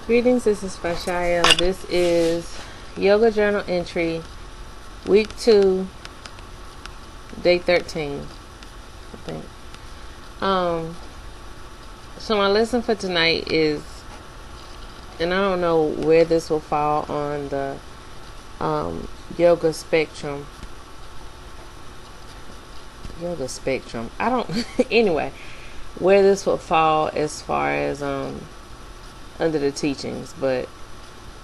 Greetings, this is Fashael. This is Yoga Journal Entry, Week 2, Day 13, I think. So my lesson for tonight is, and I don't know where this will fall on the yoga spectrum. I don't, anyway, where this will fall as far as under the teachings, but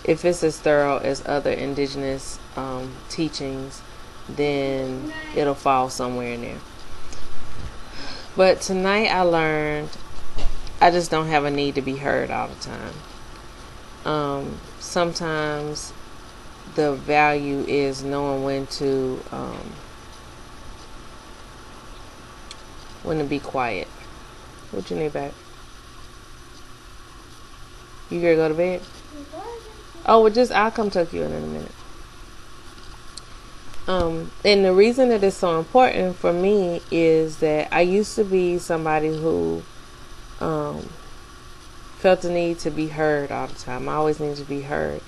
if it's as thorough as other indigenous teachings, then it'll fall somewhere in there. But tonight I learned I just don't have a need to be heard all the time. Sometimes the value is knowing when to be quiet. What you need, babe? You gonna go to bed? Oh, well, I'll come tuck you in a minute. And the reason that it's so important for me is that I used to be somebody who felt the need to be heard all the time. I always needed to be heard.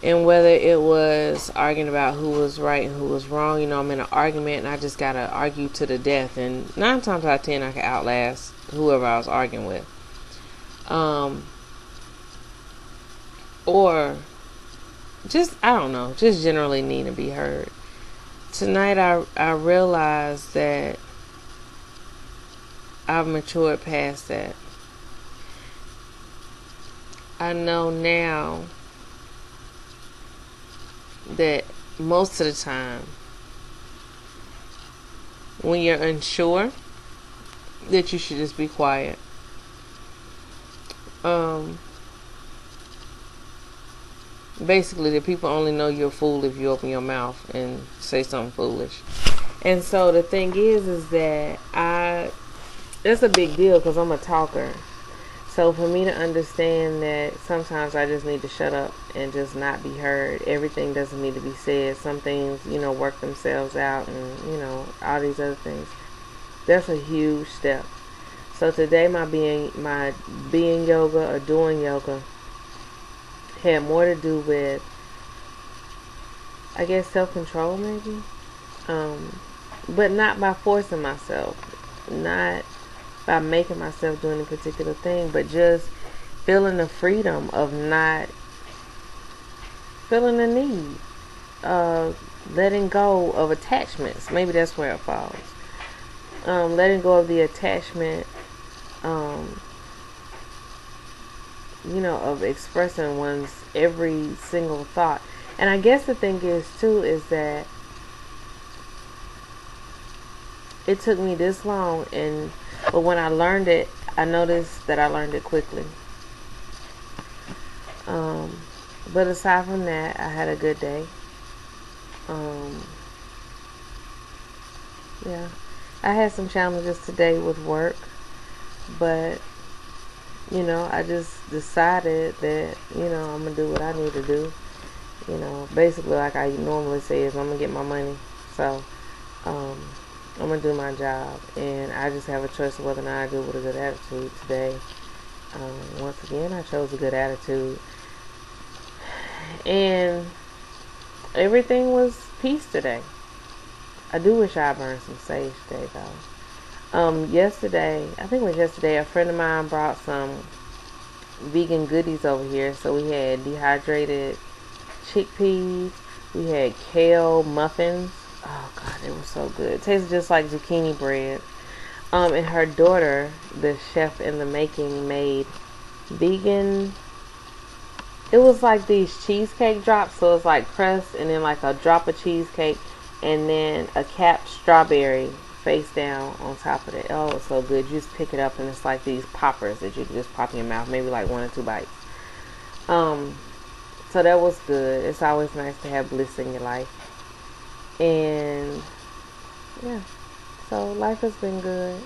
And whether it was arguing about who was right and who was wrong, I'm in an argument and I just gotta argue to the death. And 9 times out of 10, I can outlast whoever I was arguing with. Or just, I don't know, just generally need to be heard. Tonight I realized that I've matured past that. I know now that most of the time when you're unsure, that you should just be quiet. Basically, the people only know you're a fool if you open your mouth and say something foolish. And so the thing is that it's a big deal because I'm a talker. So for me to understand that sometimes I just need to shut up and just not be heard. Everything doesn't need to be said. Some things, work themselves out, and, all these other things. That's a huge step. So today my being yoga or doing yoga had more to do with, I guess, self-control maybe. But not by forcing myself. Not by making myself do any particular thing, but just feeling the freedom of not feeling the need. Letting go of attachments. Maybe that's where it falls. Letting go of the attachment, of expressing one's every single thought. And I guess the thing is that it took me this long, but when I learned it, I noticed that I learned it quickly. But aside from that, I had a good day. Yeah, I had some challenges today with work, but I just decided that I'm gonna do what I need to do. Basically, like I normally say, is I'm gonna get my money. So I'm gonna do my job, and I just have a choice of whether or not I do it with a good attitude today. Once again, I chose a good attitude, and everything was peace today. I do wish I burned some sage today, though. Yesterday, I think it was yesterday, a friend of mine brought some vegan goodies over here. So we had dehydrated chickpeas, we had kale muffins. Oh God, they were so good. It tasted just like zucchini bread. And her daughter, the chef in the making, made vegan. It was like these cheesecake drops. So it's like crust and then like a drop of cheesecake and then a capped strawberry face down on top of it. Oh, it's so good. You just pick it up and it's like these poppers that you can just pop in your mouth, maybe like 1 or 2 bites. So that was good. It's always nice to have bliss in your life. And yeah, so life has been good.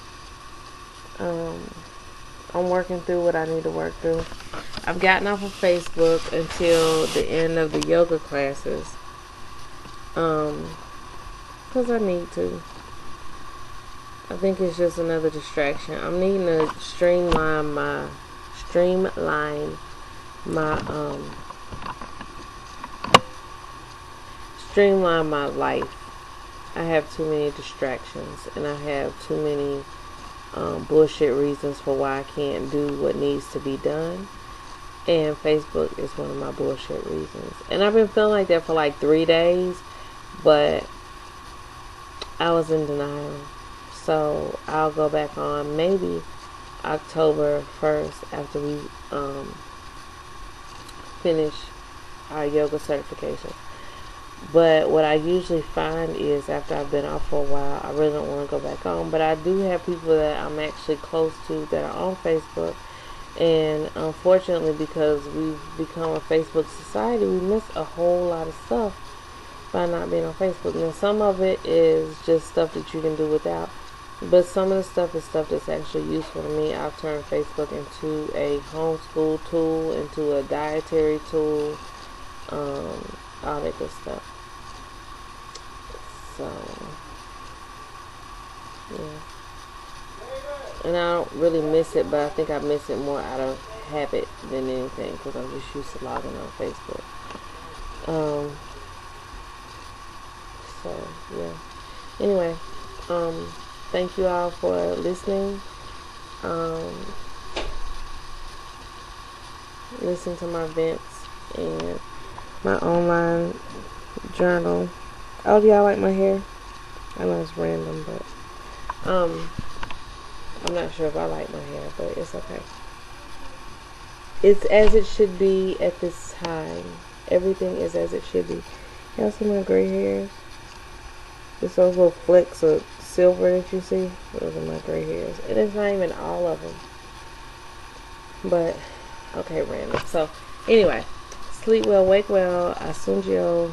I'm working through what I need to work through. I've gotten off of Facebook until the end of the yoga classes, because I need to. I think it's just another distraction. I'm needing to streamline my streamline my life. I have too many distractions, and I have too many bullshit reasons for why I can't do what needs to be done. And Facebook is one of my bullshit reasons. And I've been feeling like that for like 3 days, but I was in denial. So I'll go back on maybe October 1st after we finish our yoga certification. But what I usually find is after I've been off for a while, I really don't want to go back on. But I do have people that I'm actually close to that are on Facebook. And unfortunately, because we've become a Facebook society, we miss a whole lot of stuff by not being on Facebook. Now, some of it is just stuff that you can do without. But some of the stuff is stuff that's actually useful to me. I've turned Facebook into a homeschool tool, into a dietary tool, all that good stuff. So, yeah. And I don't really miss it, but I think I miss it more out of habit than anything because I'm just used to logging on Facebook. So, yeah. Anyway, thank you all for listening. Listen to my vents and my online journal. Oh, do y'all like my hair? I know it's random, but I'm not sure if I like my hair, but it's okay. It's as it should be at this time. Everything is as it should be. Y'all see my gray hairs? It's those little flecks of silver that you see. Those are my gray hairs. And it's not even all of them. But, okay, random. So, anyway. Sleep well, wake well. Asuncio.